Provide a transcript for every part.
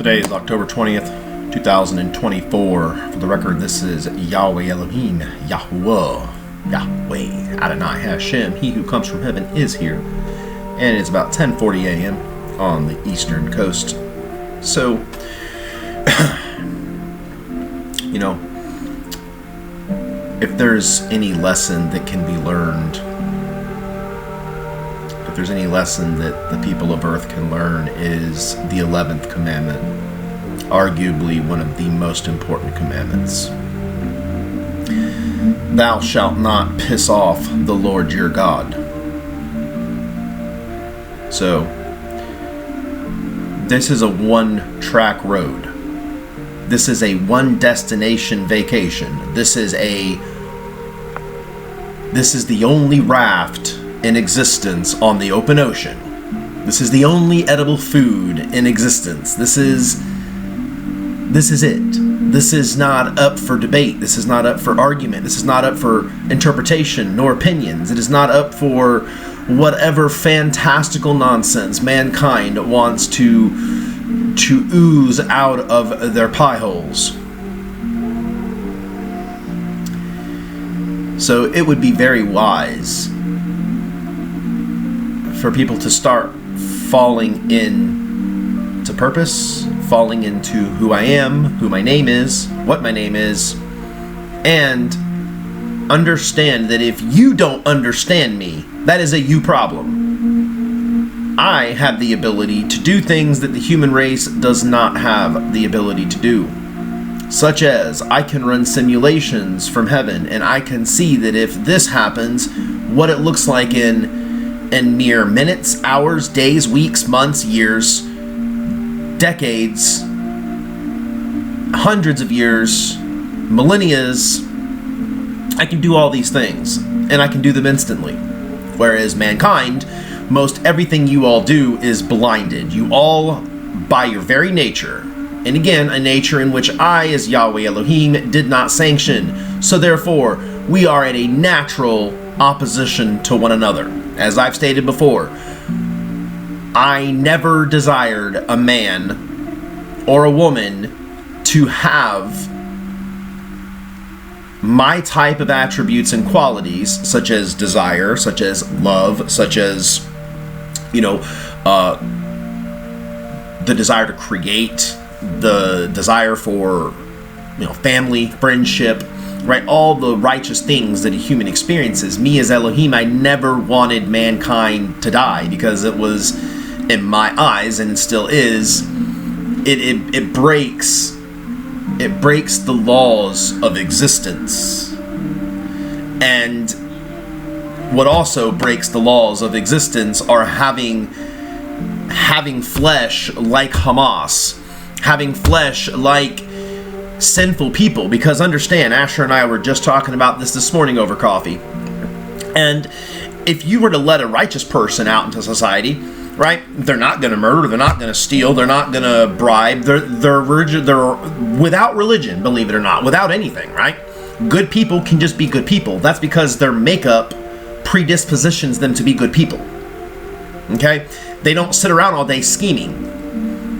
Today is October 20th, 2024. For the record, this is YAHWEH ELOHIM, YAHUWAH, Yahweh, Adonai Hashem. He who comes from heaven is here. And it's about 10:40 a.m. on the eastern coast. So, if there's any lesson that can be learned, if there's any lesson that the people of earth can learn, is the 11th commandment, arguably one of the most important commandments. Thou shalt not piss off the Lord your God. So, this is a one-track road. This is a one-destination vacation. This is the only raft in existence on the open ocean. This is the only edible food in existence. This is it. This is not up for debate. This is not up for argument. This is not up for interpretation nor opinions. It is not up for whatever fantastical nonsense mankind wants to ooze out of their pie holes. So it would be very wise for people to start falling into purpose, falling into who I am, who my name is, what my name is, and understand that if you don't understand me, that is a you problem. I have the ability to do things that the human race does not have the ability to do. Such as, I can run simulations from heaven, and I can see that if this happens, what it looks like in mere minutes, hours, days, weeks, months, years, decades, hundreds of years, millennias. I can do all these things, and I can do them instantly. Whereas mankind, most everything you all do is blinded. You all, by your very nature, and again, a nature in which I, as YAHWEH Elohim, did not sanction. So therefore, we are at a natural opposition to one another. As I've stated before, I never desired a man or a woman to have my type of attributes and qualities, such as desire, such as love, such as, the desire to create, the desire for, family, friendship, right? All the righteous things that a human experiences. Me as Elohim, I never wanted mankind to die because it was, in my eyes, and it still is, it breaks the laws of existence. And what also breaks the laws of existence are having flesh like Hamas, having flesh like sinful people. Because understand, Asher and I were just talking about this morning over coffee. And if you were to let a righteous person out into society, right? They're not going to murder. They're not going to steal. They're not going to bribe. They're without religion, believe it or not, without anything, right? Good people can just be good people. That's because their makeup predispositions them to be good people. Okay? They don't sit around all day scheming.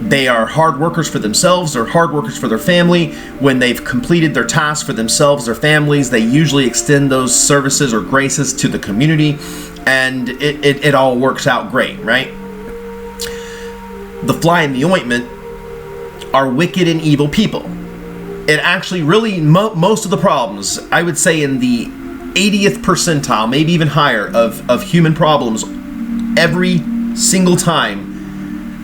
They are hard workers for themselves. They're hard workers for their family. When they've completed their tasks for themselves, their families, they usually extend those services or graces to the community, and it all works out great, right? The fly in the ointment are wicked and evil people. It actually really, most of the problems, I would say in the 80th percentile, maybe even higher, of human problems, every single time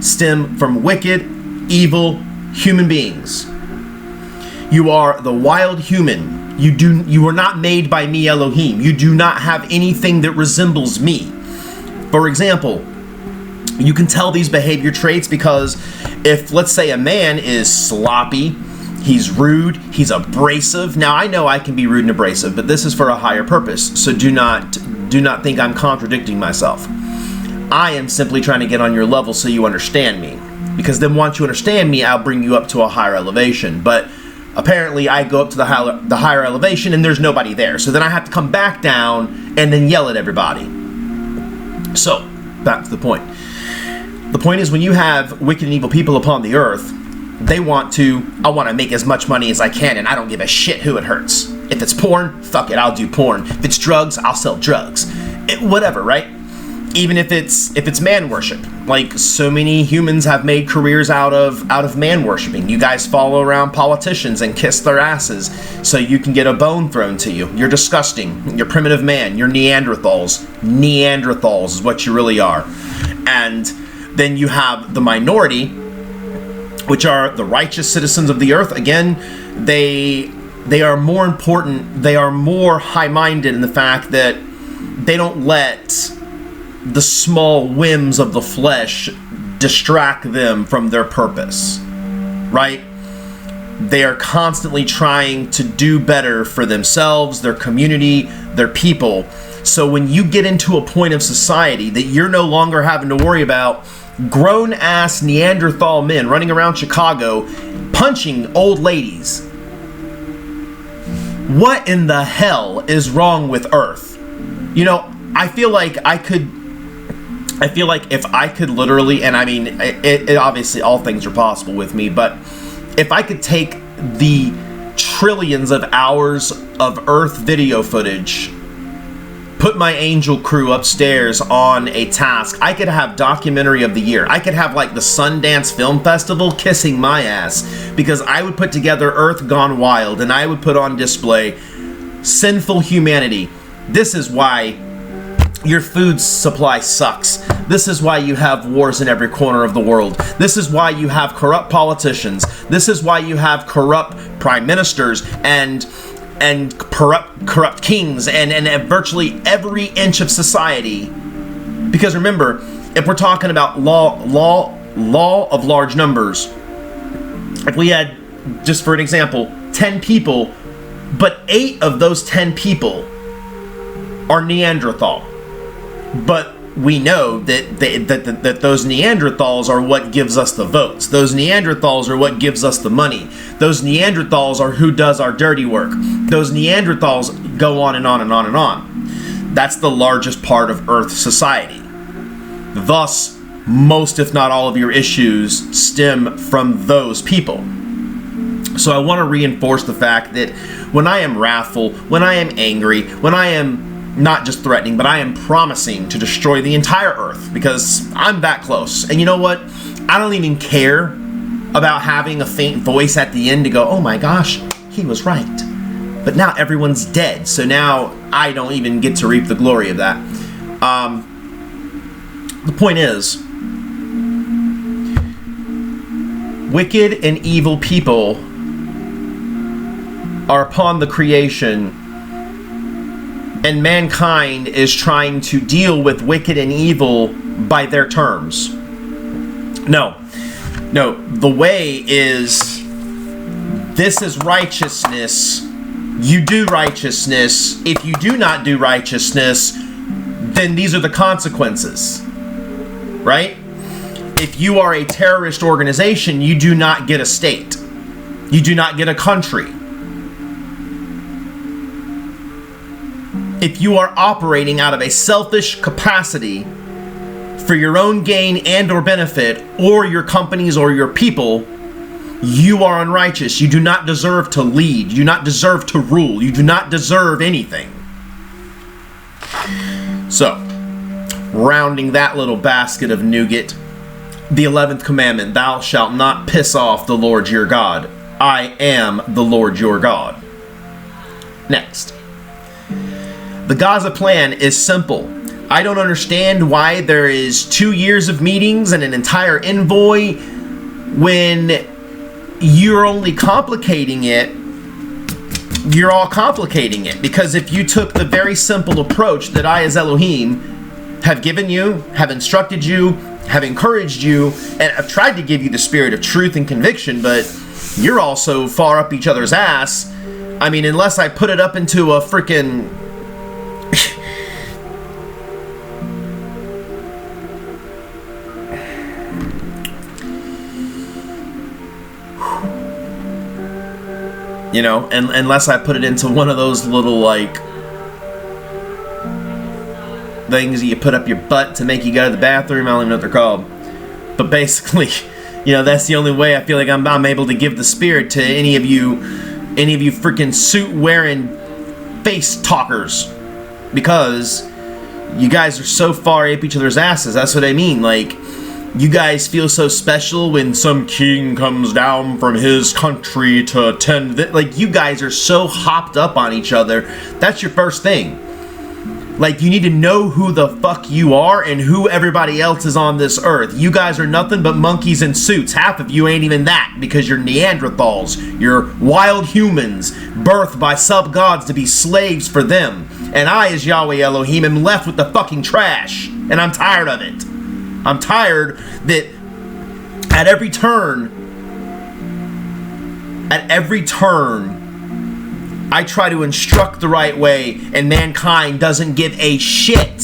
stem from wicked, evil human beings. You are the wild human. You are not made by me, Elohim. You do not have anything that resembles me. For example, you can tell these behavior traits because if, let's say, a man is sloppy, he's rude, he's abrasive. Now, I know I can be rude and abrasive, but this is for a higher purpose. So do not think I'm contradicting myself. I am simply trying to get on your level so you understand me. Because then once you understand me, I'll bring you up to a higher elevation. But apparently I go up to the higher elevation and there's nobody there. So then I have to come back down and then yell at everybody. So, back to the point. The point is, when you have wicked and evil people upon the earth, I want to make as much money as I can, and I don't give a shit who it hurts. If it's porn, fuck it, I'll do porn. If it's drugs, I'll sell drugs. Whatever, right? Even if it's man worship. Like, so many humans have made careers out of man worshiping. You guys follow around politicians and kiss their asses so you can get a bone thrown to you. You're disgusting. You're primitive man. You're Neanderthals. Neanderthals is what you really are. And then you have the minority, which are the righteous citizens of the earth. Again, they are more important. They are more high-minded in the fact that they don't let the small whims of the flesh distract them from their purpose, right? They are constantly trying to do better for themselves, their community, their people. So when you get into a point of society that you're no longer having to worry about grown-ass Neanderthal men running around Chicago punching old ladies, what in the hell is wrong with Earth? You know, I feel like if I could literally, and I mean, it obviously all things are possible with me, but if I could take the trillions of hours of Earth video footage, put my angel crew upstairs on a task, I could have documentary of the year. I could have like the Sundance Film Festival kissing my ass, because I would put together Earth Gone Wild and I would put on display sinful humanity. This is why your food supply sucks. This is why you have wars in every corner of the world. This is why you have corrupt politicians. This is why you have corrupt prime ministers and corrupt kings and virtually every inch of society. Because remember, if we're talking about law of large numbers, if we had, just for an example, 10 people, but 8 of those 10 people are Neanderthal. But we know that those Neanderthals are what gives us the votes. Those Neanderthals are what gives us the money. Those Neanderthals are who does our dirty work. Those Neanderthals go on and on and on and on. That's the largest part of Earth society. Thus, most, if not all, of your issues stem from those people. So I want to reinforce the fact that when I am wrathful, when I am angry, when I am not just threatening, but I am promising to destroy the entire Earth, because I'm that close. And you know what? I don't even care about having a faint voice at the end to go, oh my gosh, he was right. But now everyone's dead, so now I don't even get to reap the glory of that. The point is, wicked and evil people are upon the creation, and mankind is trying to deal with wicked and evil by their terms. No, the way is, this is righteousness, you do righteousness. If you do not do righteousness, then these are the consequences, right? If you are a terrorist organization, you do not get a state. You do not get a country. If you are operating out of a selfish capacity for your own gain and or benefit, or your companies or your people, you are unrighteous. You do not deserve to lead. You do not deserve to rule. You do not deserve anything. So, rounding that little basket of nougat, the 11th commandment, thou shalt not piss off the Lord your God. I am the Lord your God. Next. The Gaza plan is simple. I don't understand why there is 2 years of meetings and an entire envoy when you're only complicating it. You're all complicating it, because if you took the very simple approach that I as Elohim have given you, have instructed you, have encouraged you, and have tried to give you the spirit of truth and conviction, but you're all so far up each other's ass. I mean, unless I put it up into a freaking you know, and unless I put it into one of those little, like, things that you put up your butt to make you go to the bathroom. I don't even know what they're called. But basically, That's the only way I feel like I'm able to give the spirit to any of you freaking suit wearing face talkers, because you guys are so far up each other's asses. That's what I mean. Like, you guys feel so special when some king comes down from his country to attend. Like, you guys are so hopped up on each other. That's your first thing. Like, you need to know who the fuck you are and who everybody else is on this earth. You guys are nothing but monkeys in suits. Half of you ain't even that, because you're Neanderthals. You're wild humans, birthed by sub-gods to be slaves for them. And I, as Yahweh Elohim, am left with the fucking trash. And I'm tired of it. I'm tired that at every turn, I try to instruct the right way, and mankind doesn't give a shit.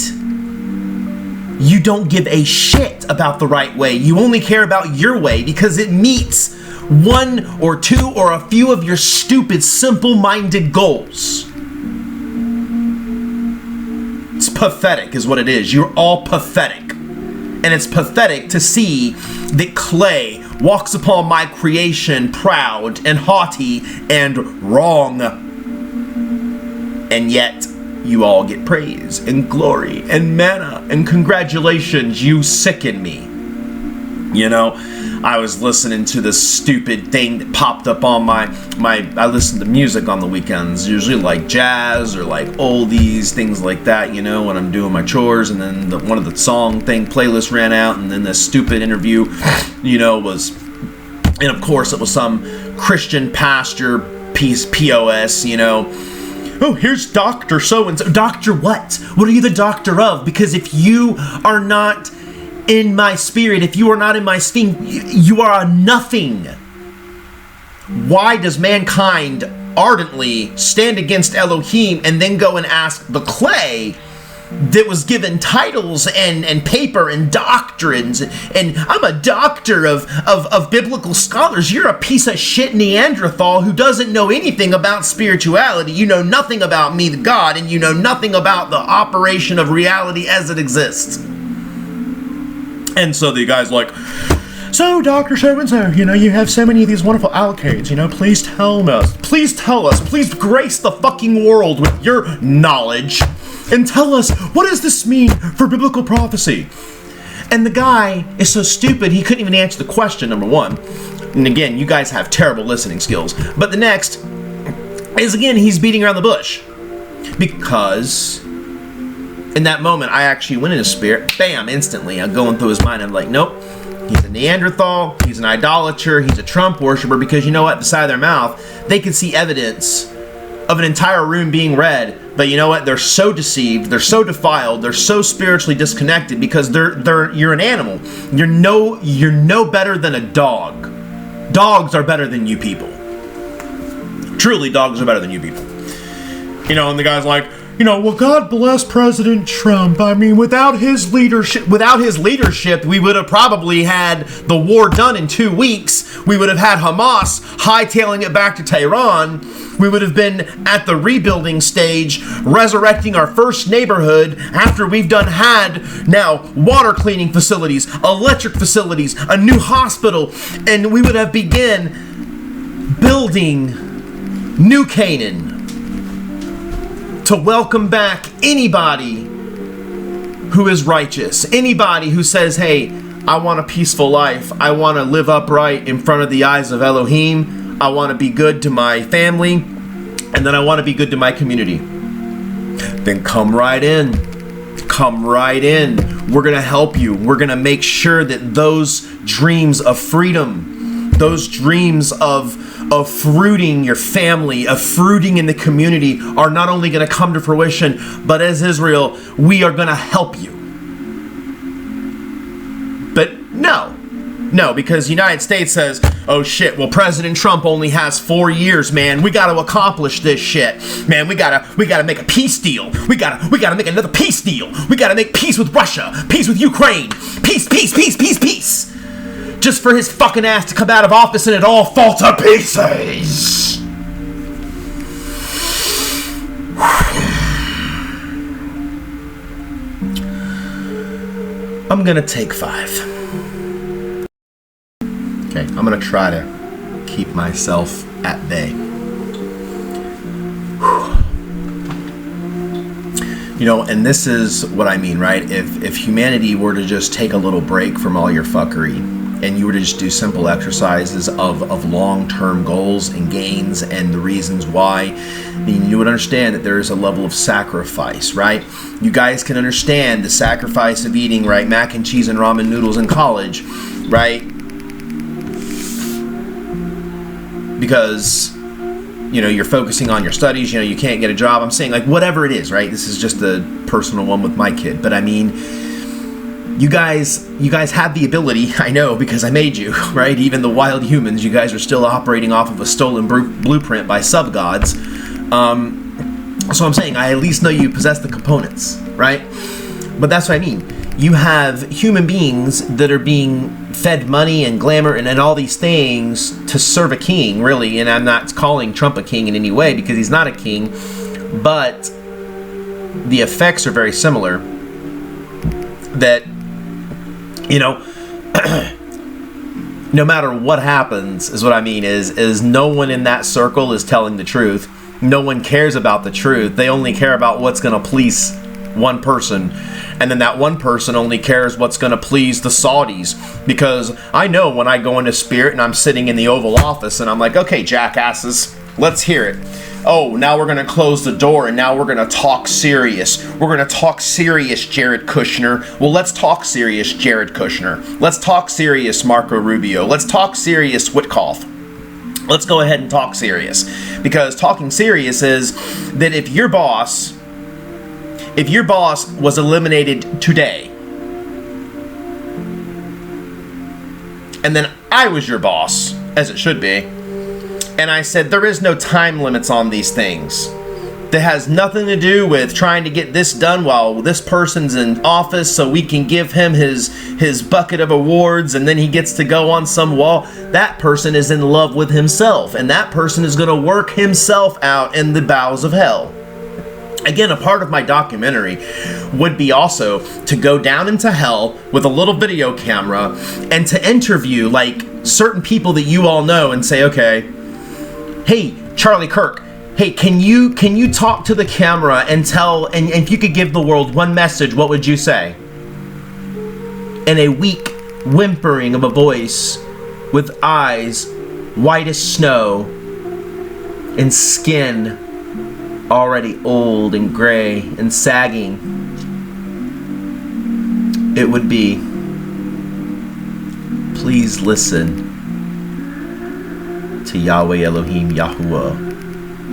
You don't give a shit about the right way. You only care about your way because it meets one or two or a few of your stupid, simple-minded goals. It's pathetic is what it is. You're all pathetic. And it's pathetic to see that clay walks upon my creation proud and haughty and wrong. And yet, you all get praise and glory and manna and congratulations. You sicken me. I was listening to this stupid thing that popped up on I listen to music on the weekends, usually like jazz or like oldies, things like that, when I'm doing my chores, and then one of the song thing playlist ran out, and then this stupid interview, was, and of course it was some Christian pastor POS, oh, here's Dr. So-and-so. Doctor what? What are you the doctor of? Because if you are not in my spirit, if you are not in my esteem, you are a nothing. Why does mankind ardently stand against Elohim and then go and ask the clay that was given titles and paper and doctrines, and I'm a doctor of biblical scholars? You're a piece of shit Neanderthal who doesn't know anything about spirituality. You know nothing about me, the God, and you know nothing about the operation of reality as it exists. And so the guy's like, so Dr. So-and-so, you have so many of these wonderful allocates, please tell us, please grace the fucking world with your knowledge and tell us, what does this mean for biblical prophecy? And the guy is so stupid, he couldn't even answer the question, number one. And again, you guys have terrible listening skills. But the next is, again, he's beating around the bush. Because in that moment, I actually went into spirit. Bam, instantly. I'm going through his mind. I'm like, nope. He's a Neanderthal. He's an idolater. He's a Trump worshiper. Because you know what? The side of their mouth, they can see evidence of an entire room being read. But you know what? They're so deceived. They're so defiled. They're so spiritually disconnected because you're an animal. You're no better than a dog. Dogs are better than you people. Truly, dogs are better than you people. And the guy's like, well, God bless President Trump. I mean, without his leadership, we would have probably had the war done in 2 weeks. We would have had Hamas hightailing it back to Tehran. We would have been at the rebuilding stage, resurrecting our first neighborhood after we've had now water cleaning facilities, electric facilities, a new hospital, and we would have begun building New Canaan to welcome back anybody who is righteous, anybody who says, hey, I want a peaceful life, I want to live upright in front of the eyes of Elohim, I want to be good to my family, and then I want to be good to my community. Then come right in. We're going to help you. We're going to make sure that those dreams of freedom, those dreams of fruiting your family, of fruiting in the community, are not only going to come to fruition, but as Israel, we are going to help you. But no, because the United States says, oh shit, well, President Trump only has 4 years, man. We got to accomplish this shit. Man, we got to make a peace deal. We got to make another peace deal. We got to make peace with Russia, peace with Ukraine. Peace. Just for his fucking ass to come out of office and it all fall to pieces. I'm gonna take 5. Okay, I'm going to try to keep myself at bay. You know, and this is what I mean, right? If humanity were to just take a little break from all your fuckery, and you were to just do simple exercises of long-term goals and gains and the reasons why, then you would understand that there is a level of sacrifice, right? You guys can understand the sacrifice of eating, right, mac and cheese and ramen noodles in college, right? Because, you know, you're focusing on your studies, you know, you can't get a job. I'm saying, like, whatever it is, right? This is just a personal one with my kid. But I mean, you guys have the ability, I know, because I made you, right? Even the wild humans, you guys are still operating off of a stolen blueprint by sub-gods. So I'm saying, I at least know you possess the components, right? But that's what I mean. You have human beings that are being fed money and glamour and all these things to serve a king, really. And I'm not calling Trump a king in any way, because he's not a king. But the effects are very similar. That, you know, no matter what happens, is what I mean, is no one in that circle is telling the truth. No one cares about the truth. They only care about what's going to please one person. And then that one person only cares what's going to please the Saudis. Because I know when I go into spirit and I'm sitting in the Oval Office and I'm like, okay, jackasses, let's hear it. Oh, now we're going to close the door and now we're going to talk serious. We're going to talk serious, Jared Kushner. Well, let's talk serious, Jared Kushner. Let's talk serious, Marco Rubio. Let's talk serious, Witkoff. Let's go ahead and talk serious. Because talking serious is that if your boss was eliminated today, and then I was your boss, as it should be, and I said there is no time limits on these things, that has nothing to do with trying to get this done while this person's in office so we can give him his bucket of awards and then he gets to go on some wall, that person is in love with himself, and that person is going to work himself out in the bowels of hell. Again, a part of my documentary would be also to go down into hell with a little video camera and to interview, like, certain people that you all know and say, okay, hey, Charlie Kirk, hey, can you talk to the camera and tell, and if you could give the world one message, what would you say? In a weak whimpering of a voice with eyes white as snow and skin already old and gray and sagging, it would be, please listen to Yahweh Elohim Yahuwah.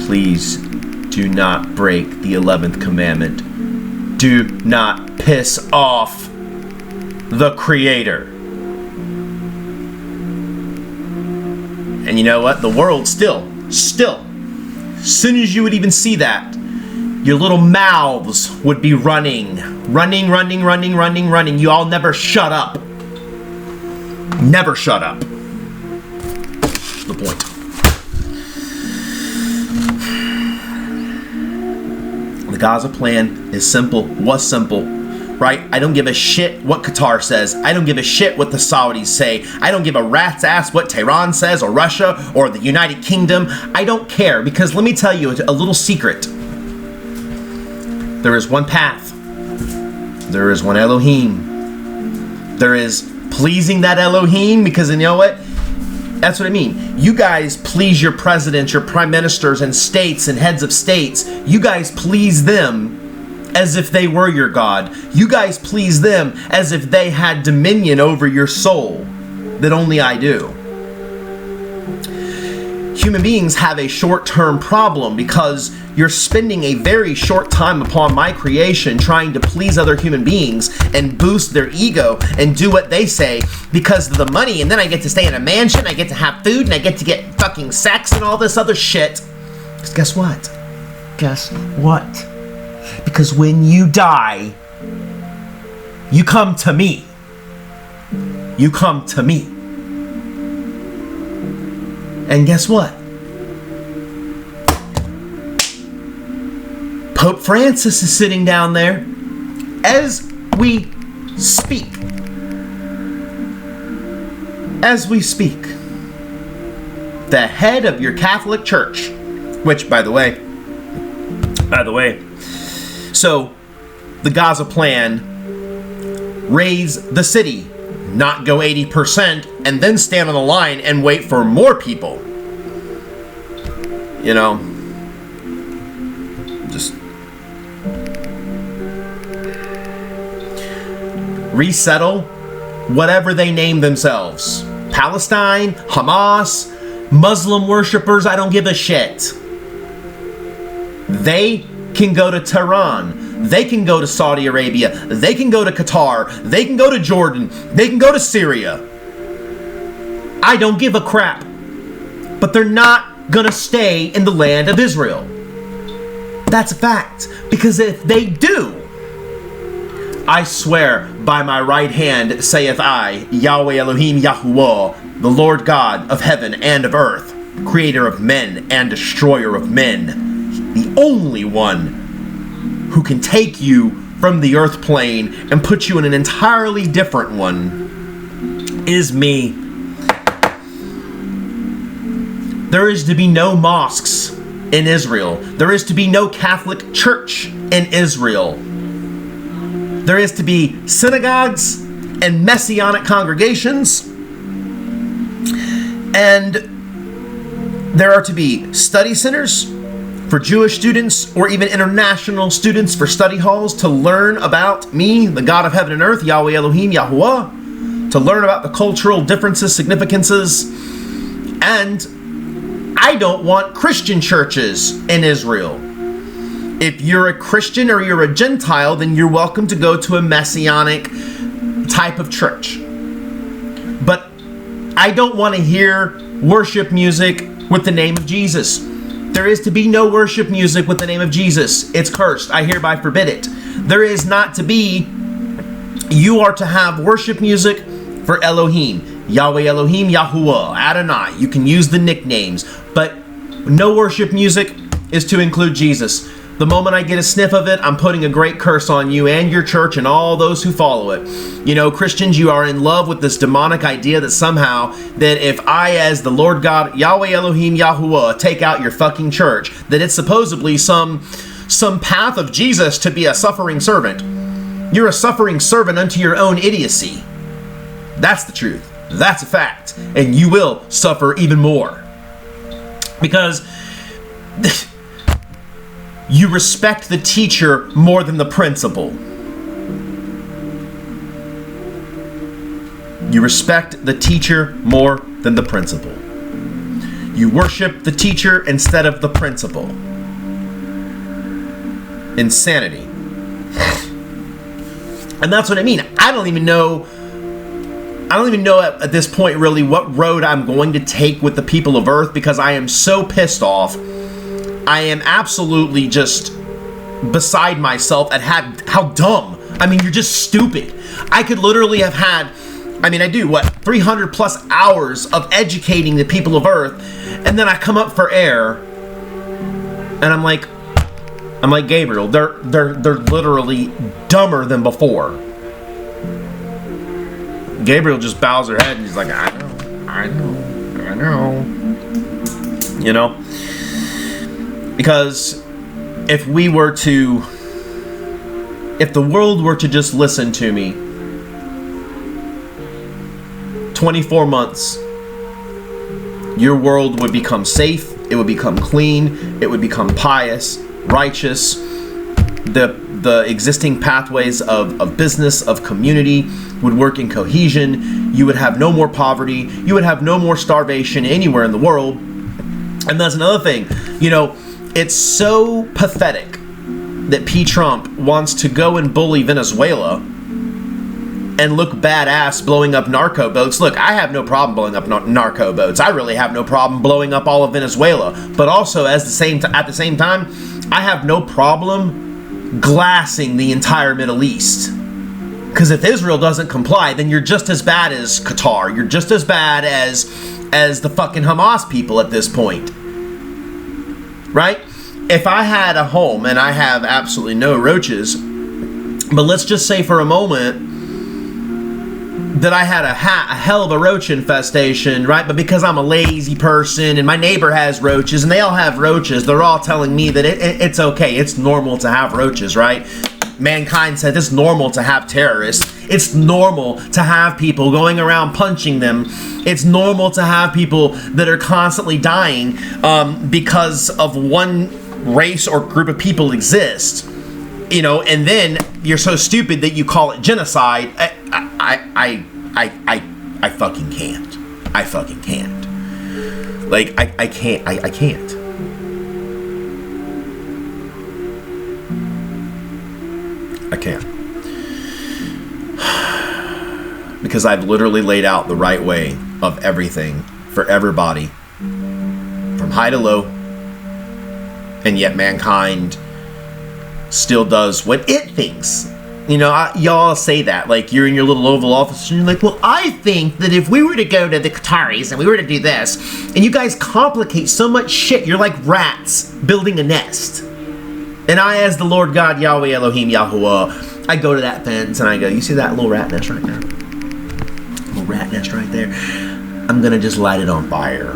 Please do not break the 11th commandment. Do not piss off the Creator. And you know what? The world still, as soon as you would even see that, your little mouths would be running. You all never shut up. Never shut up. That's the point. The Gaza plan is simple, was simple, right? I don't give a shit what Qatar says. I don't give a shit what the Saudis say. I don't give a rat's ass what Tehran says, or Russia, or the United Kingdom. I don't care, because let me tell you a little secret. There is one path. There is one Elohim. There is pleasing that Elohim, because you know what? That's what I mean. You guys please your presidents, your prime ministers, and states, and heads of states. You guys please them as if they were your God. You guys please them as if they had dominion over your soul that only I do. Human beings have a short-term problem because you're spending a very short time upon my creation trying to please other human beings and boost their ego and do what they say because of the money, and then I get to stay in a mansion, I get to have food, and I get to get fucking sex and all this other shit. Because guess what? Guess what? Because when you die, you come to me. You come to me. And guess what? Pope Francis is sitting down there as we speak. as we speak, the head of your Catholic Church, which, by the way, so the Gaza plan, raise the city, not go 80% and then stand on the line and wait for more people. You know, just resettle whatever they name themselves. Palestine, Hamas, Muslim worshippers, I don't give a shit. They can go to Tehran. They can go to Saudi Arabia. They can go to Qatar. They can go to Jordan. They can go to Syria. I don't give a crap. But they're not going to stay in the land of Israel. That's a fact. Because if they do, I swear by my right hand, saith I, Yahweh Elohim YAHUWAH, the Lord God of heaven and of earth, creator of men and destroyer of men, the only one who can take you from the earth plane and put you in an entirely different one, is me. There is to be no mosques in Israel. There is to be no Catholic Church in Israel. There is to be synagogues and messianic congregations. And there are to be study centers for Jewish students or even international students for study halls to learn about me, the God of heaven and earth, Yahweh Elohim YAHUWAH, to learn about the cultural differences, significances. And I don't want Christian churches in Israel. If you're a Christian or you're a Gentile, then you're welcome to go to a messianic type of church. But I don't want to hear worship music with the name of Jesus. There is to be no worship music with the name of Jesus. It's cursed. I hereby forbid it. There is not to be. You are to have worship music for Elohim. Yahweh Elohim YAHUWAH, Adonai. You can use the nicknames. But no worship music is to include Jesus. The moment I get a sniff of it, I'm putting a great curse on you and your church and all those who follow it. You know, Christians, you are in love with this demonic idea that somehow, that if I, as the Lord God, Yahweh Elohim YAHUWAH, take out your fucking church, that it's supposedly some path of Jesus to be a suffering servant. You're a suffering servant unto your own idiocy. That's the truth. That's a fact. And you will suffer even more. Because you respect the teacher more than the principal. You respect the teacher more than the principal. You worship the teacher instead of the principal. Insanity. And that's what I mean. I don't even know at this point really what road I'm going to take with the people of Earth, because I am so pissed off. I am absolutely just beside myself at how dumb. I mean, you're just stupid. I could literally have had, I do, 300 plus hours of educating the people of Earth, and then I come up for air, and I'm like Gabriel, they're literally dumber than before. Gabriel just bows her head and he's like, I know. You know? Because if the world were to just listen to me, 24 months, your world would become safe, it would become clean, it would become pious, righteous. The existing pathways of business, of community would work in cohesion. You would have no more poverty. You would have no more starvation anywhere in the world. And that's another thing. You know, it's so pathetic that P. Trump wants to go and bully Venezuela and look badass blowing up narco boats. Look, I have no problem blowing up narco boats. I really have no problem blowing up all of Venezuela. But also, at the same time, I have no problem glassing the entire Middle East. Because if Israel doesn't comply, then you're just as bad as Qatar. You're just as bad as the fucking Hamas people at this point. Right? If I had a home, and I have absolutely no roaches, but let's just say for a moment that I had a hell of a roach infestation, right? But because I'm a lazy person and my neighbor has roaches and they all have roaches, they're all telling me that it's okay. It's normal to have roaches, right? Mankind said it's normal to have terrorists. It's normal to have people going around punching them. It's normal to have people that are constantly dying because of one race or group of people exist. You know, and then you're so stupid that you call it genocide. I fucking can't. I fucking can't. Like, I can't. I can't. I can't. Because I've literally laid out the right way of everything for everybody, from high to low, and yet mankind still does what it thinks. You know, y'all say that, like, you're in your little Oval Office and you're like, well, I think that if we were to go to the Qataris and we were to do this, and you guys complicate so much shit, you're like rats building a nest. And I, as the Lord God, YAHWEH ELOHIM, YAHUWAH, I go to that fence and I go, you see that little rat nest right there? Little rat nest right there? I'm gonna just light it on fire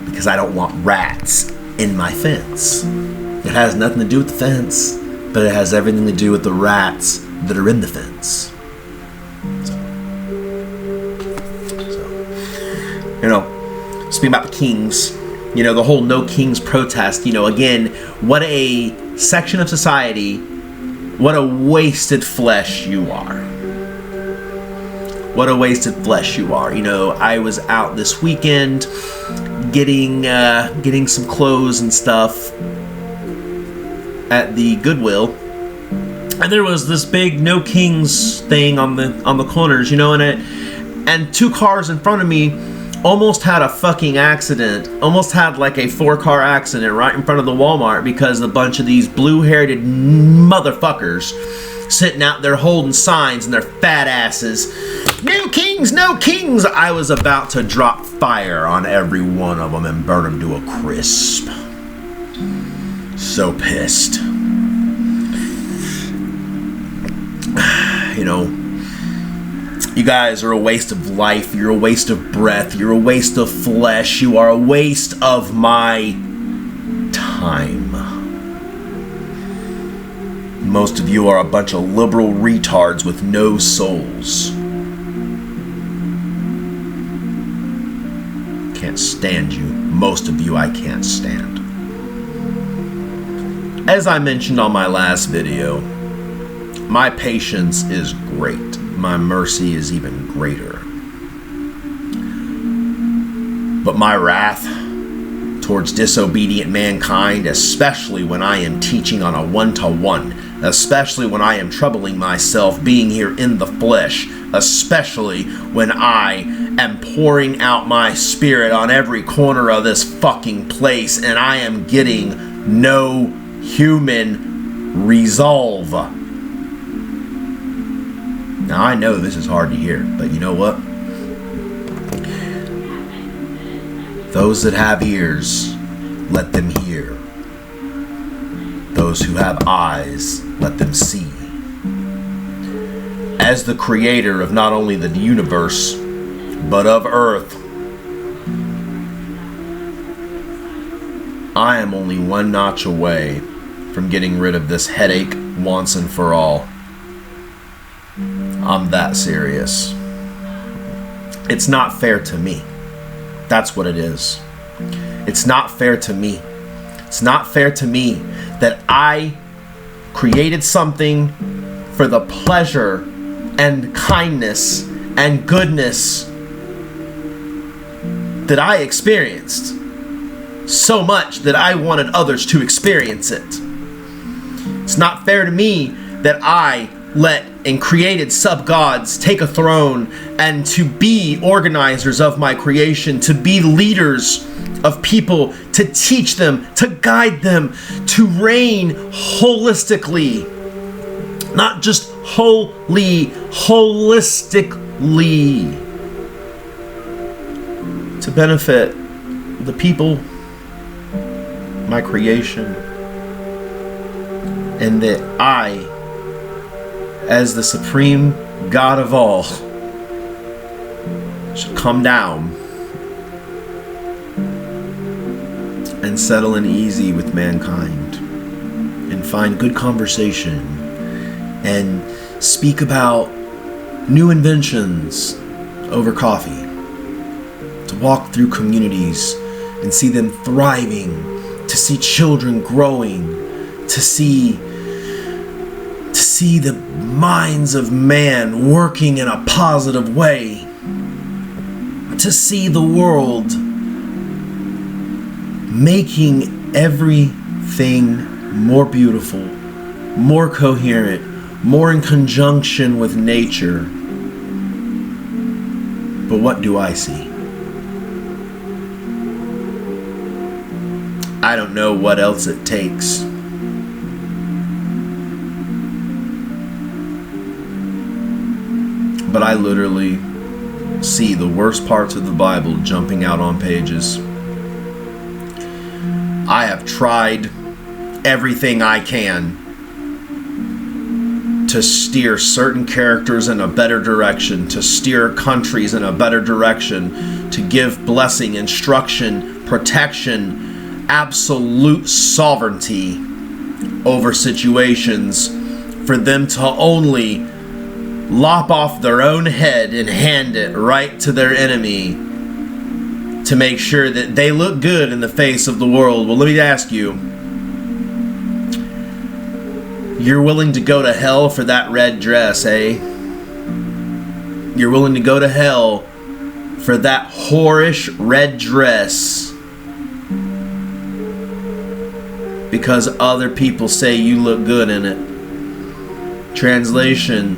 because I don't want rats in my fence. It has nothing to do with the fence, but it has everything to do with the rats that are in the fence. So you know, speaking about the kings, you know, the whole no kings protest, you know, again, what a section of society, what a wasted flesh you are. What a wasted flesh you are. You know, I was out this weekend getting some clothes and stuff at the Goodwill, and there was this big no kings thing on the corners, you know, and two cars in front of me almost had a fucking accident, almost had like a 4-car accident right in front of the Walmart because a bunch of these blue-haired motherfuckers sitting out there holding signs and their fat asses, no kings, no kings. I was about to drop fire on every one of them and burn them to a crisp. So pissed. You know, you guys are a waste of life. You're a waste of breath. You're a waste of flesh. You are a waste of my time. Most of you are a bunch of liberal retards with no souls. Can't stand you. Most of you I can't stand. As I mentioned on my last video, my patience is great. My mercy is even greater. But my wrath towards disobedient mankind, especially when I am teaching on a one-to-one, especially when I am troubling myself being here in the flesh, especially when I am pouring out my spirit on every corner of this fucking place and I am getting no human resolve. Now, I know this is hard to hear, but you know what? Those that have ears, let them hear. Those who have eyes, let them see. As the creator of not only the universe, but of earth, I am only one notch away from getting rid of this headache once and for all. I'm that serious. It's not fair to me. That's what it is. It's not fair to me. It's not fair to me that I created something for the pleasure and kindness and goodness that I experienced so much that I wanted others to experience it. It's not fair to me that I let and created sub-gods take a throne and to be organizers of my creation, to be leaders of people, to teach them, to guide them, to reign holistically. Not just holistically. To benefit the people, my creation, and that I, as the supreme God of all, should come down and settle in easy with mankind and find good conversation and speak about new inventions over coffee, to walk through communities and see them thriving, to see children growing, to see the minds of man working in a positive way, to see the world making everything more beautiful, more coherent, more in conjunction with nature. But what do I see? I don't know what else it takes. But I literally see the worst parts of the Bible jumping out on pages. I have tried everything I can to steer certain characters in a better direction, to steer countries in a better direction, to give blessing, instruction, protection, absolute sovereignty over situations, for them to only lop off their own head and hand it right to their enemy to make sure that they look good in the face of the world. Well, let me ask you, you're willing to go to hell for that red dress, eh? You're willing to go to hell for that whorish red dress because other people say you look good in it. Translation: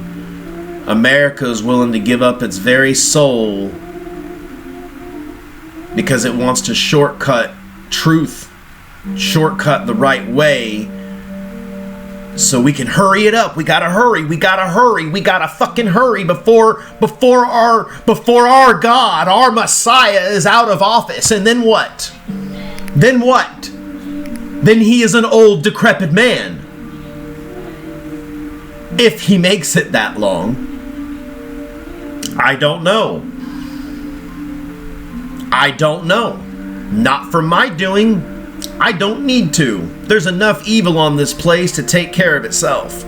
America is willing to give up its very soul because it wants to shortcut truth, shortcut the right way, so we can hurry it up. We gotta hurry. We gotta hurry. We gotta fucking hurry before our God, our Messiah, is out of office. And then what? Then what? Then he is an old, decrepit man. If he makes it that long. I don't know. I don't know. Not from my doing. I don't need to. There's enough evil on this place to take care of itself.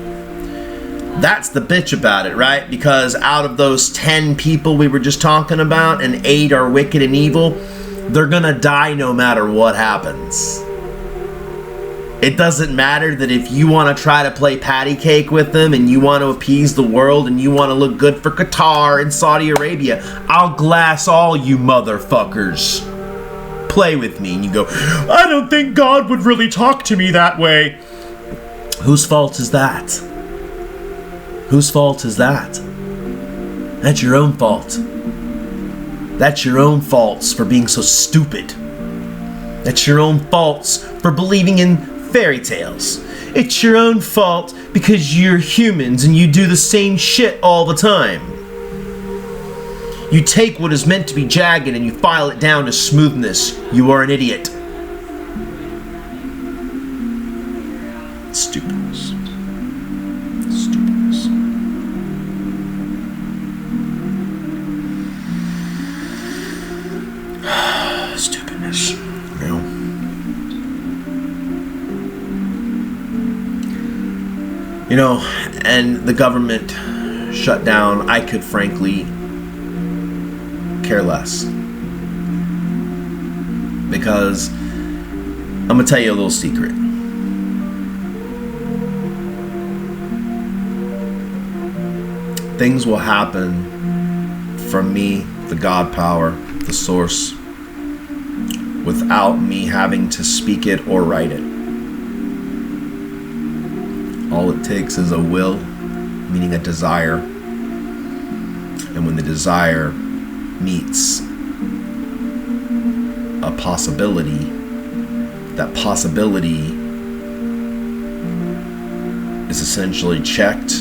That's the bitch about it, right? Because out of those 10 people we were just talking about, and 8 are wicked and evil, they're gonna die no matter what happens. It doesn't matter that if you want to try to play patty cake with them and you want to appease the world and you want to look good for Qatar and Saudi Arabia, I'll glass all you motherfuckers. Play with me. And you go, I don't think God would really talk to me that way. Whose fault is that? Whose fault is that? That's your own fault. That's your own faults for being so stupid. That's your own faults for believing in fairy tales. It's your own fault because you're humans and you do the same shit all the time. You take what is meant to be jagged and you file it down to smoothness. You are an idiot. Stupidness. Stupidness. Stupidness. You know? You know, and the government shut down. I could frankly care less. Because I'm going to tell you a little secret. Things will happen from me, the God power, the source, without me having to speak it or write it. All it takes is a will, meaning a desire. And when the desire meets a possibility, that possibility is essentially checked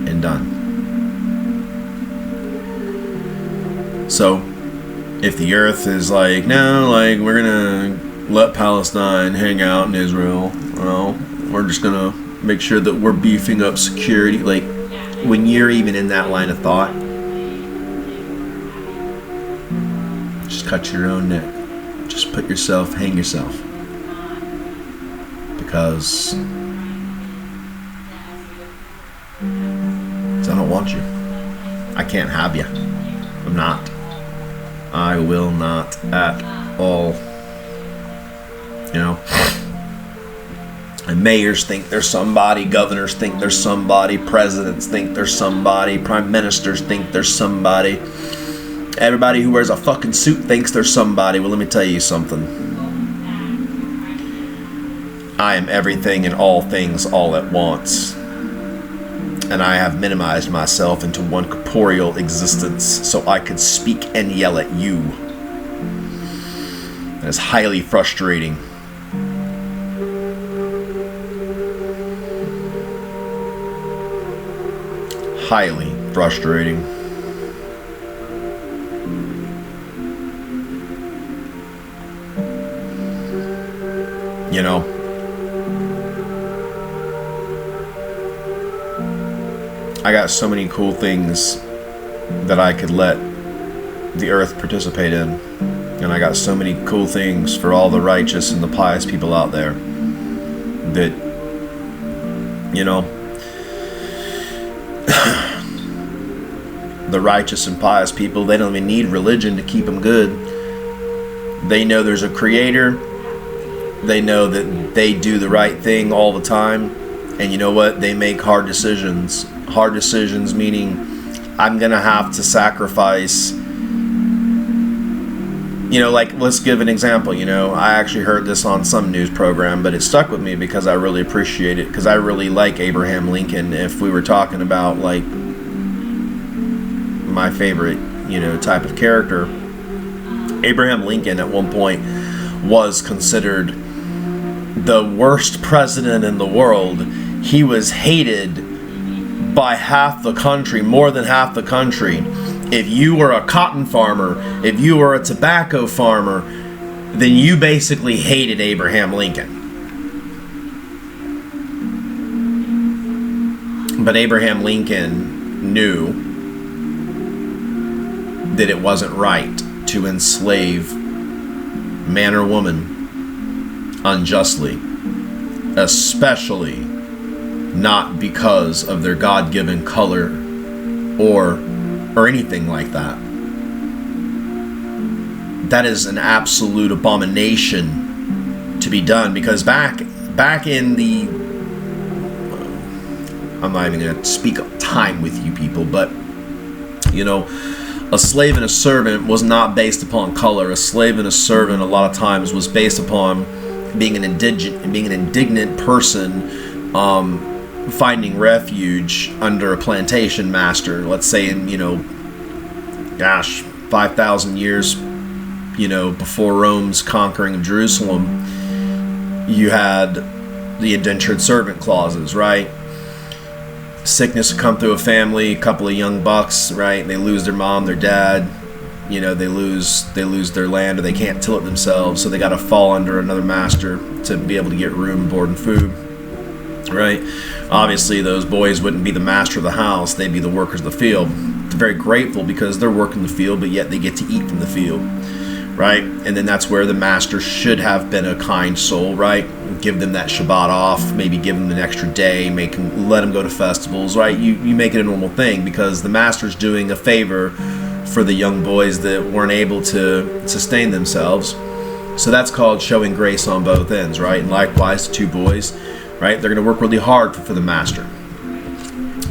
and done. So, if the earth is like, no, like, we're gonna let Palestine hang out in Israel, well, we're just gonna make sure that we're beefing up security, like, when you're even in that line of thought, just cut your own neck. Just hang yourself. Because I don't want you. I can't have you. I'm not. I will not at all. You know? And mayors think they're somebody, governors think they're somebody, presidents think they're somebody, prime ministers think they're somebody. Everybody who wears a fucking suit thinks they're somebody. Well, let me tell you something. I am everything and all things all at once. And I have minimized myself into one corporeal existence so I could speak and yell at you. That is highly frustrating. Highly frustrating. You know, I got so many cool things that I could let the earth participate in. And I got so many cool things for all the righteous and the pious people out there that, you know, the righteous and pious people, they don't even need religion to keep them good. They know there's a creator. They know that they do the right thing all the time. And you know what? They make hard decisions. Hard decisions meaning I'm going to have to sacrifice. You know, like, let's give an example. You know, I actually heard this on some news program, but it stuck with me because I really appreciate it. Because I really like Abraham Lincoln. If we were talking about, like, my favorite, you know, type of character, Abraham Lincoln at one point was considered the worst president in the world. He was hated by half the country, more than half the country. If you were a cotton farmer, if you were a tobacco farmer, then you basically hated Abraham Lincoln. But Abraham Lincoln knew that it wasn't right to enslave man or woman unjustly, especially not because of their God-given color or anything like that. That is an absolute abomination to be done, because back in the, I'm not even going to speak time with you people, but you know, a slave and a servant was not based upon color. A slave and a servant a lot of times was based upon being an indignant person, finding refuge under a plantation master. Let's say in, you know, 5,000 years, you know, before Rome's conquering of Jerusalem, you had the indentured servant clauses, right? Sickness would come through a family, a couple of young bucks, right? They lose their mom, their dad, you know, they lose their land, or they can't till it themselves, so they got to fall under another master to be able to get room, board, and food, right? Obviously, those boys wouldn't be the master of the house; they'd be the workers of the field. They're very grateful because they're working the field, but yet they get to eat from the field, right? And then that's where the master should have been a kind soul, right? Give them that Shabbat off, maybe give them an extra day, let them go to festivals, right? You make it a normal thing because the master's doing a favor for the young boys that weren't able to sustain themselves. So that's called showing grace on both ends, right? And likewise, the two boys, right? They're going to work really hard for the master.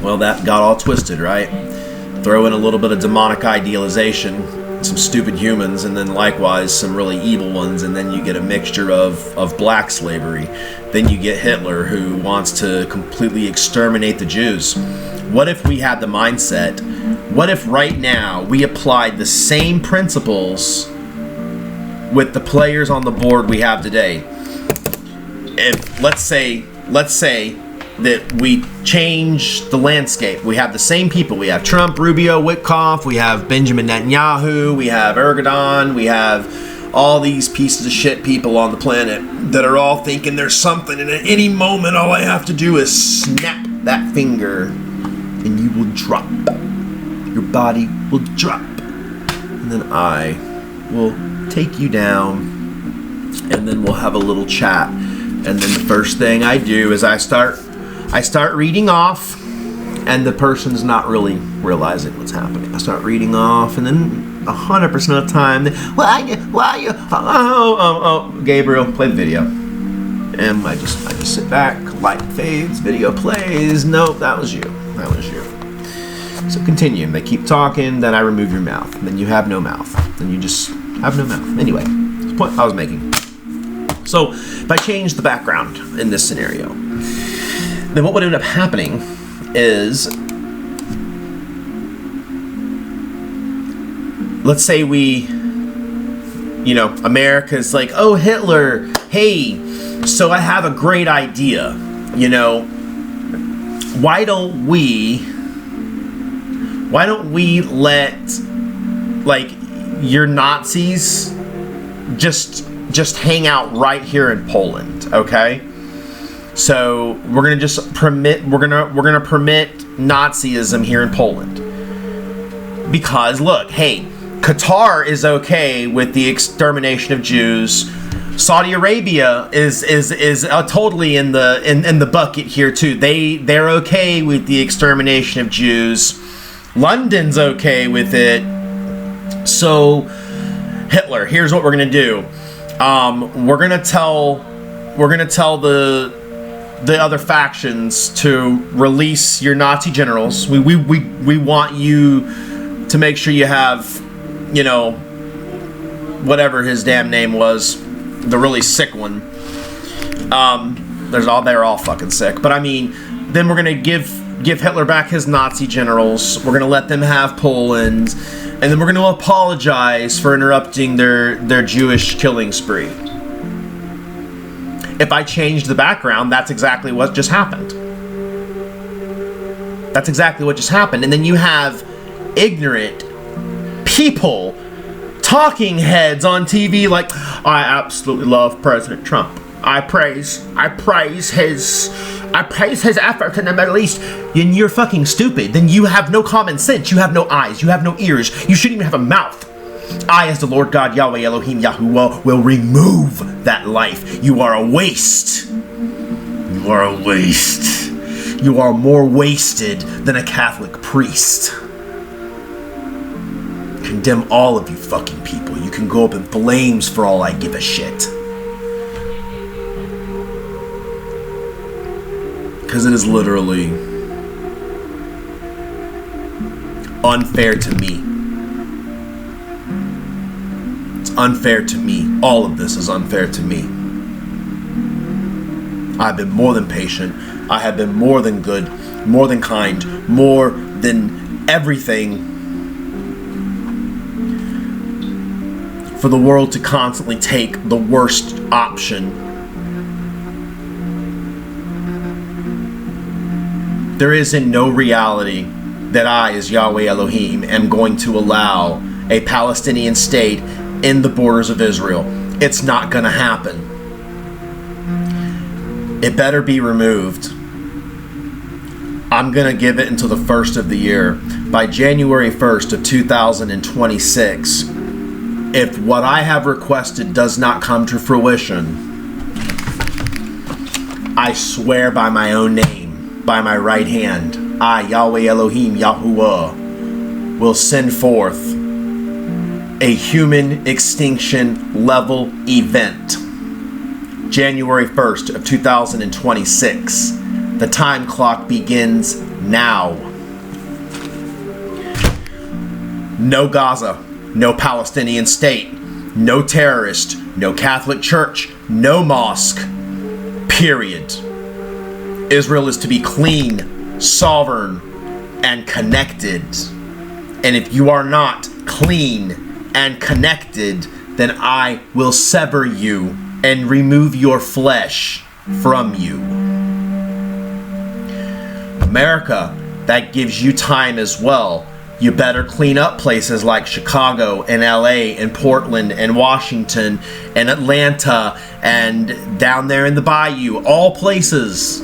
Well, that got all twisted, right? Throw in a little bit of demonic idealization, some stupid humans, and then likewise some really evil ones, and then you get a mixture of black slavery. Then you get Hitler, who wants to completely exterminate the Jews. What if we had the mindset, what if right now we applied the same principles with the players on the board we have today? If let's say that we change the landscape. We have the same people. We have Trump, Rubio, Witkoff, we have Benjamin Netanyahu, we have Erdogan, we have all these pieces of shit people on the planet that are all thinking there's something, and at any moment all I have to do is snap that finger and you will drop. Your body will drop. And then I will take you down, and then we'll have a little chat. And then the first thing I do is I start reading off, and the person's not really realizing what's happening. I start reading off, and then 100% of the time, Gabriel, play the video. And I just sit back, light fades, video plays. Nope, that was you. So continue. They keep talking, then I remove your mouth. Then you have no mouth. Then you just have no mouth. Anyway, that's the point I was making. So if I change the background in this scenario, then what would end up happening is, let's say America's like, oh, Hitler, hey, so I have a great idea, why don't we let, like, your Nazis just hang out right here in Poland, okay? So we're gonna permit Nazism here in Poland, because look, hey, Qatar is okay with the extermination of Jews. Saudi Arabia is totally in the bucket here too. They're okay with the extermination of Jews. London's okay with it. So Hitler, here's what we're gonna do. We're gonna tell the other factions to release your Nazi generals. We want you to make sure you have, whatever his damn name was, the really sick one. They're all fucking sick. But I mean, then we're gonna give Hitler back his Nazi generals. We're gonna let them have Poland, and then we're gonna apologize for interrupting their Jewish killing spree. If I changed the background, that's exactly what just happened. That's exactly what just happened. And then you have ignorant people, talking heads on TV like, I absolutely love President Trump. I praise his efforts in the Middle East. And you're fucking stupid. Then you have no common sense. You have no eyes. You have no ears. You shouldn't even have a mouth. I, as the Lord God, Yahweh Elohim, Yahuwah, will remove that life. You are a waste. You are a waste. You are more wasted than a Catholic priest. Condemn all of you fucking people. You can go up in flames for all I give a shit. Because it is literally unfair to me. It's unfair to me. All of this is unfair to me. I've been more than patient. I have been more than good, more than kind, more than everything for the world to constantly take the worst option. There is in no reality that I, as Yahweh Elohim, am going to allow a Palestinian state in the borders of Israel. It's not going to happen. It better be removed. I'm going to give it until the first of the year. By January 1st of 2026, if what I have requested does not come to fruition, I swear by my own name, by my right hand, I, Yahweh Elohim, Yahuwah, will send forth a human extinction level event. January 1st of 2026. The time clock begins now. No Gaza, no Palestinian state, no terrorist, no Catholic Church, no mosque. Period. Israel is to be clean, sovereign, and connected. And if you are not clean and connected, then I will sever you and remove your flesh from you. America, that gives you time as well. You better clean up places like Chicago and LA and Portland and Washington and Atlanta and down there in the bayou. All places.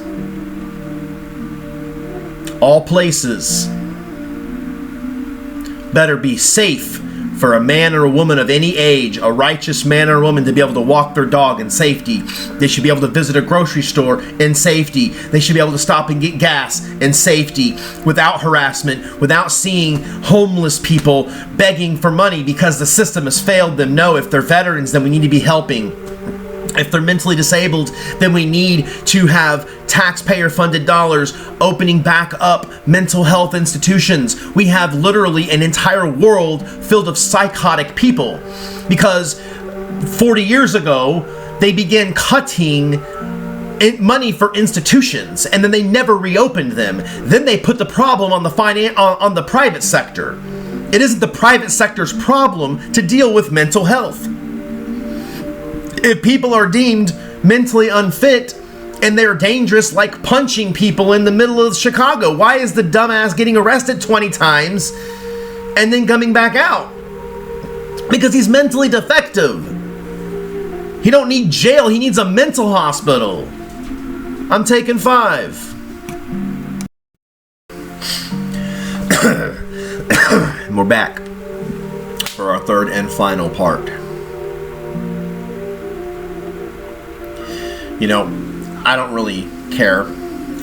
All places better be safe for a man or a woman of any age, a righteous man or woman, to be able to walk their dog in safety. They should be able to visit a grocery store in safety. They should be able to stop and get gas in safety without harassment, without seeing homeless people begging for money because the system has failed them. No, if they're veterans, then we need to be helping. If they're mentally disabled, then we need to have taxpayer-funded dollars opening back up mental health institutions. We have literally an entire world filled of psychotic people because 40 years ago, they began cutting money for institutions, and then they never reopened them. Then they put the problem on the private sector. It isn't the private sector's problem to deal with mental health. If people are deemed mentally unfit and they're dangerous, like punching people in the middle of Chicago, why is the dumbass getting arrested 20 times and then coming back out? Because he's mentally defective. He don't need jail, he needs a mental hospital. I'm taking 5. And we're back for our third and final part. You know, I don't really care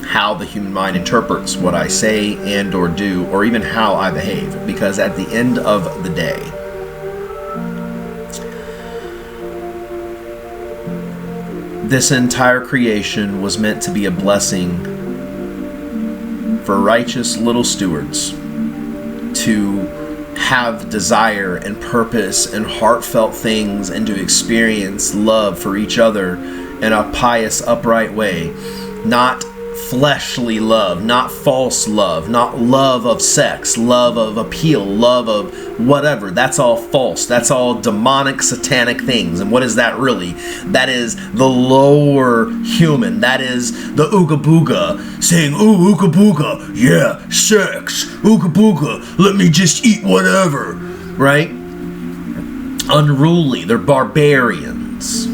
how the human mind interprets what I say and or do, or even how I behave, because at the end of the day, this entire creation was meant to be a blessing for righteous little stewards to have desire and purpose and heartfelt things and to experience love for each other in a pious, upright way. Not fleshly love, not false love, not love of sex, love of appeal, love of whatever. That's all false. That's all demonic, satanic things. And what is that really? That is the lower human. That is the ooga booga saying, ooh, ooga booga, yeah, sex, ooga booga, let me just eat whatever, right? Unruly. They're barbarians.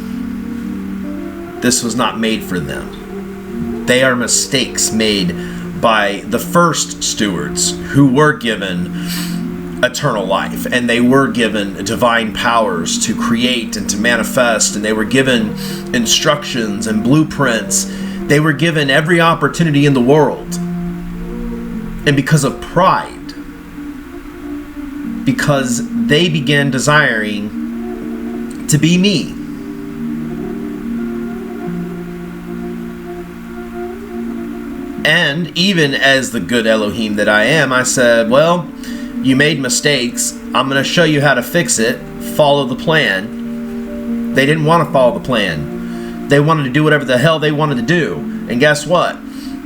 This was not made for them. They are mistakes made by the first stewards who were given eternal life, and they were given divine powers to create and to manifest, and they were given instructions and blueprints. They were given every opportunity in the world. And because of pride, because they began desiring to be me, and even as the good Elohim that I am, I said, well, you made mistakes. I'm going to show you how to fix it. Follow the plan. They didn't want to follow the plan. They wanted to do whatever the hell they wanted to do. And guess what?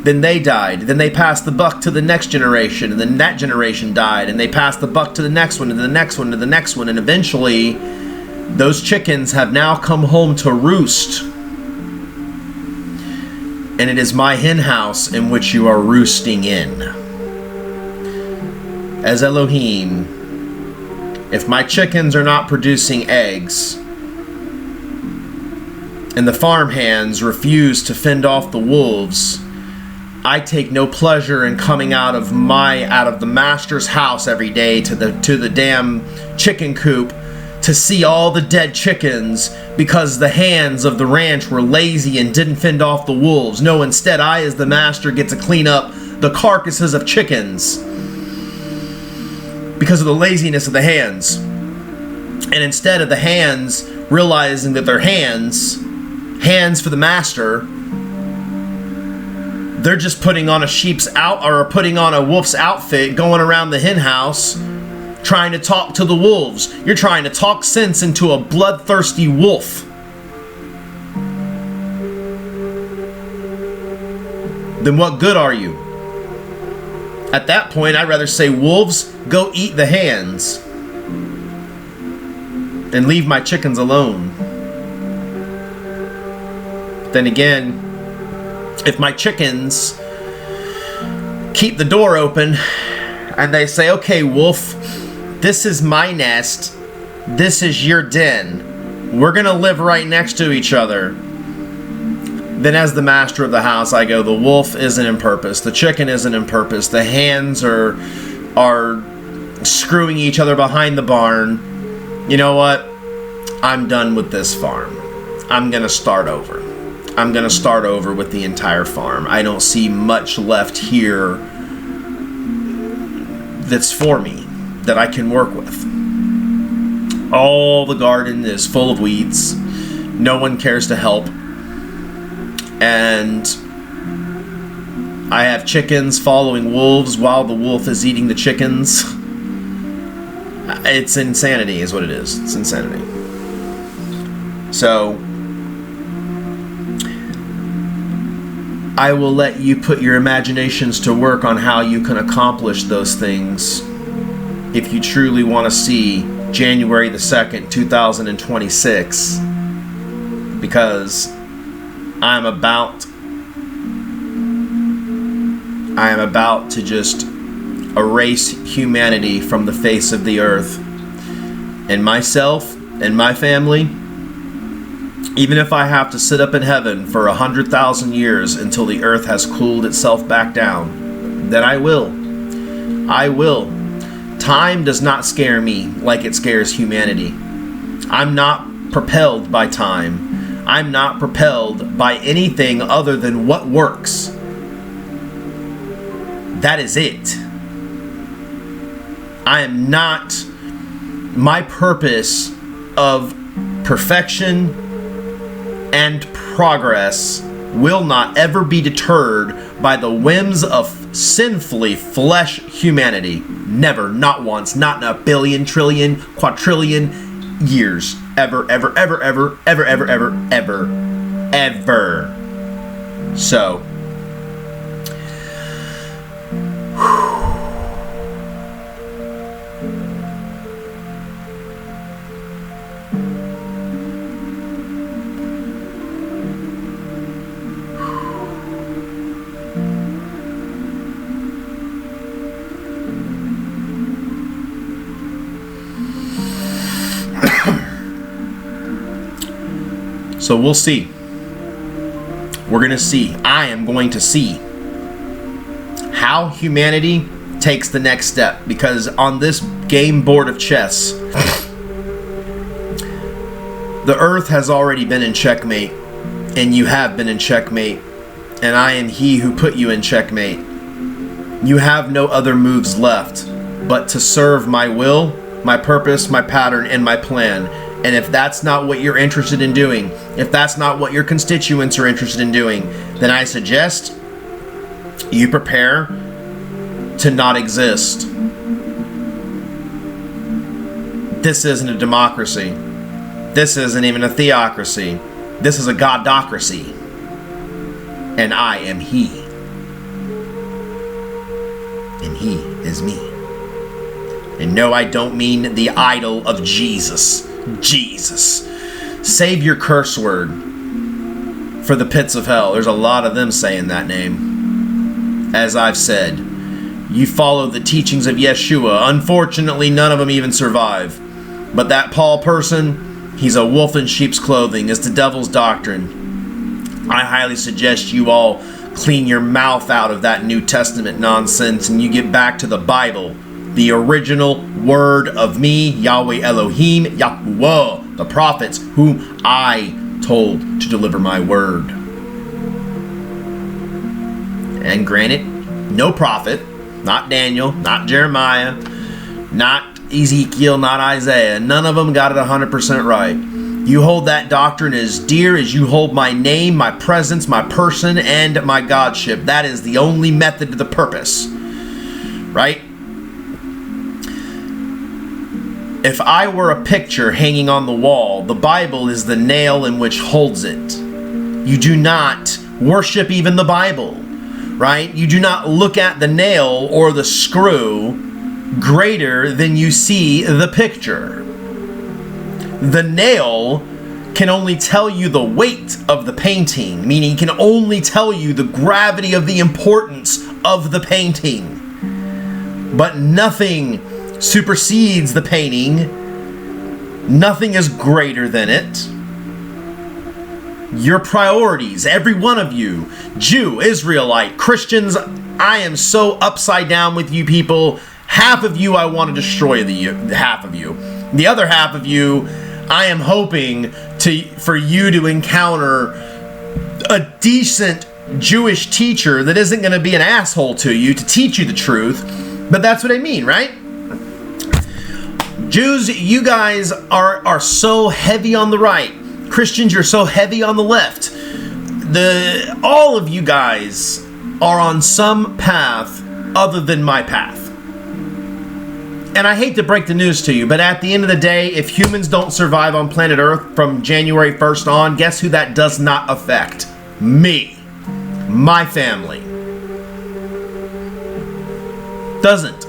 Then they died. Then they passed the buck to the next generation. And then that generation died. And they passed the buck to the next one, to the next one, to the next one. And eventually, those chickens have now come home to roost. And it is my hen house in which you are roosting in. As Elohim, if my chickens are not producing eggs, and the farm hands refuse to fend off the wolves, I take no pleasure in coming out of the master's house every day to the damn chicken coop to see all the dead chickens because the hands of the ranch were lazy and didn't fend off the wolves. No, instead, I as the master get to clean up the carcasses of chickens because of the laziness of the hands. And instead of the hands realizing that they're hands for the master, they're just putting on putting on a wolf's outfit, going around the hen house, trying to talk to the wolves. You're trying to talk sense into a bloodthirsty wolf. Then what good are you? At that point, I'd rather say, wolves, go eat the hands and leave my chickens alone. Then again, if my chickens keep the door open and they say, okay, wolf, this is my nest, this is your den, we're gonna live right next to each other, then as the master of the house, I go, the wolf isn't in purpose. The chicken isn't in purpose. The hands are screwing each other behind the barn. You know what? I'm done with this farm. I'm going to start over. I'm going to start over with the entire farm. I don't see much left here that's for me, that I can work with. All the garden is full of weeds. No one cares to help. And I have chickens following wolves while the wolf is eating the chickens. It's insanity is what it is. It's insanity. So I will let you put your imaginations to work on how you can accomplish those things if you truly want to see January the 2nd, 2026, because I am about to just erase humanity from the face of the earth. And myself and my family, even if I have to sit up in heaven for 100,000 years until the earth has cooled itself back down, then I will. I will. Time does not scare me like it scares humanity. I'm not propelled by time. I'm not propelled by anything other than what works. That is it. I am not. My purpose of perfection and progress will not ever be deterred by the whims of sinfully flesh humanity. Never, not once, not in a billion, trillion, quadrillion years. Ever, ever, ever, ever, ever, ever, ever, ever, ever. So, so we'll see. We're going to see. I am going to see how humanity takes the next step. Because on this game board of chess, the earth has already been in checkmate. And you have been in checkmate. And I am he who put you in checkmate. You have no other moves left but to serve my will, my purpose, my pattern, and my plan. And if that's not what you're interested in doing, if that's not what your constituents are interested in doing, then I suggest you prepare to not exist. This isn't a democracy. This isn't even a theocracy. This is a godocracy. And I am he. And he is me. And no, I don't mean the idol of Jesus. Jesus. Save your curse word for the pits of hell. There's a lot of them saying that name. As I've said, you follow the teachings of Yeshua. Unfortunately, none of them even survive. But that Paul person, he's a wolf in sheep's clothing. It's the devil's doctrine. I highly suggest you all clean your mouth out of that New Testament nonsense and you get back to the Bible. The original word of me, Yahweh Elohim, YAHWEH, the prophets whom I told to deliver my word. And granted, no prophet, not Daniel, not Jeremiah, not Ezekiel, not Isaiah, none of them got it 100% right. You hold that doctrine as dear as you hold my name, my presence, my person, and my godship. That is the only method to the purpose. Right? If I were a picture hanging on the wall, the Bible is the nail in which holds it. You do not worship even the Bible, right? You do not look at the nail or the screw greater than you see the picture. The nail can only tell you the weight of the painting, meaning it can only tell you the gravity of the importance of the painting. But nothing supersedes the painting. Nothing is greater than it. your priorities, every one of you, Jew, Israelite, Christians, I am so upside down with you people. Half of you I want to destroy half of you. The other half of you, I am hoping for you to encounter a decent Jewish teacher that isn't going to be an asshole to you to teach you the truth. But that's what I mean, right? Jews, you guys are so heavy on the right. Christians, you're so heavy on the left. All of you guys are on some path other than my path. And I hate to break the news to you, but at the end of the day, if humans don't survive on planet Earth from January 1st on, guess who that does not affect? Me. My family. Doesn't.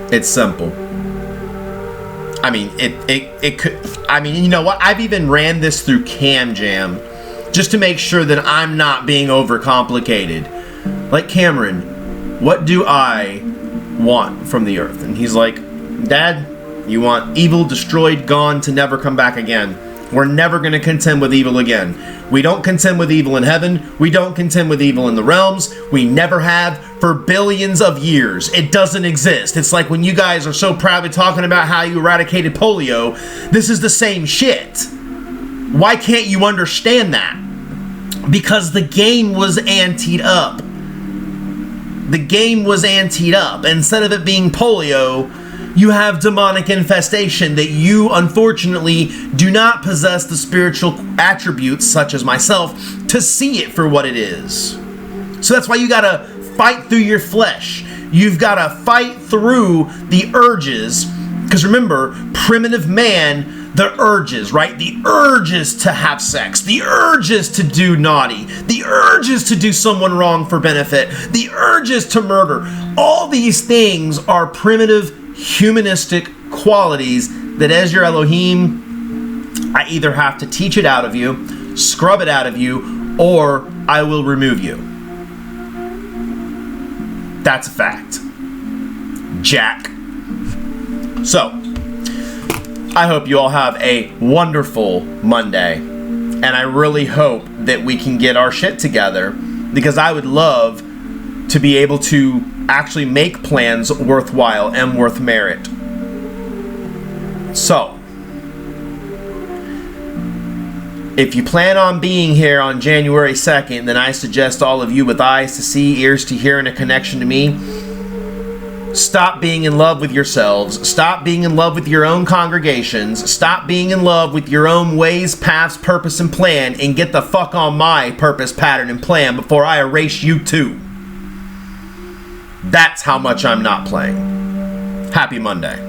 It's simple. I mean, it could. I mean, you know what? I've even ran this through CamJam just to make sure that I'm not being overcomplicated. Like, Cameron, what do I want from the earth? And he's like, Dad, you want evil destroyed, gone, to never come back again. We're never going to contend with evil again. We don't contend with evil in heaven. We don't contend with evil in the realms. We never have for billions of years. It doesn't exist. It's like when you guys are so proudly talking about how you eradicated polio. This is the same shit. Why can't you understand that? Because the game was anteed up. The game was anteed up. Instead of it being polio, you have demonic infestation that you, unfortunately, do not possess the spiritual attributes, such as myself, to see it for what it is. So that's why you gotta fight through your flesh. You've gotta fight through the urges. Because remember, primitive man, the urges, right? The urges to have sex. The urges to do naughty. The urges to do someone wrong for benefit. The urges to murder. All these things are primitive humanistic qualities that as your Elohim, I either have to teach it out of you, scrub it out of you, or I will remove you. That's a fact. Jack. So, I hope you all have a wonderful Monday, and I really hope that we can get our shit together, because I would love to be able to actually make plans worthwhile and worth merit. So, if you plan on being here on January 2nd, then I suggest all of you with eyes to see, ears to hear, and a connection to me, stop being in love with yourselves. Stop being in love with your own congregations. Stop being in love with your own ways, paths, purpose, and plan, and get the fuck on my purpose, pattern, and plan before I erase you too. That's how much I'm not playing. Happy Monday.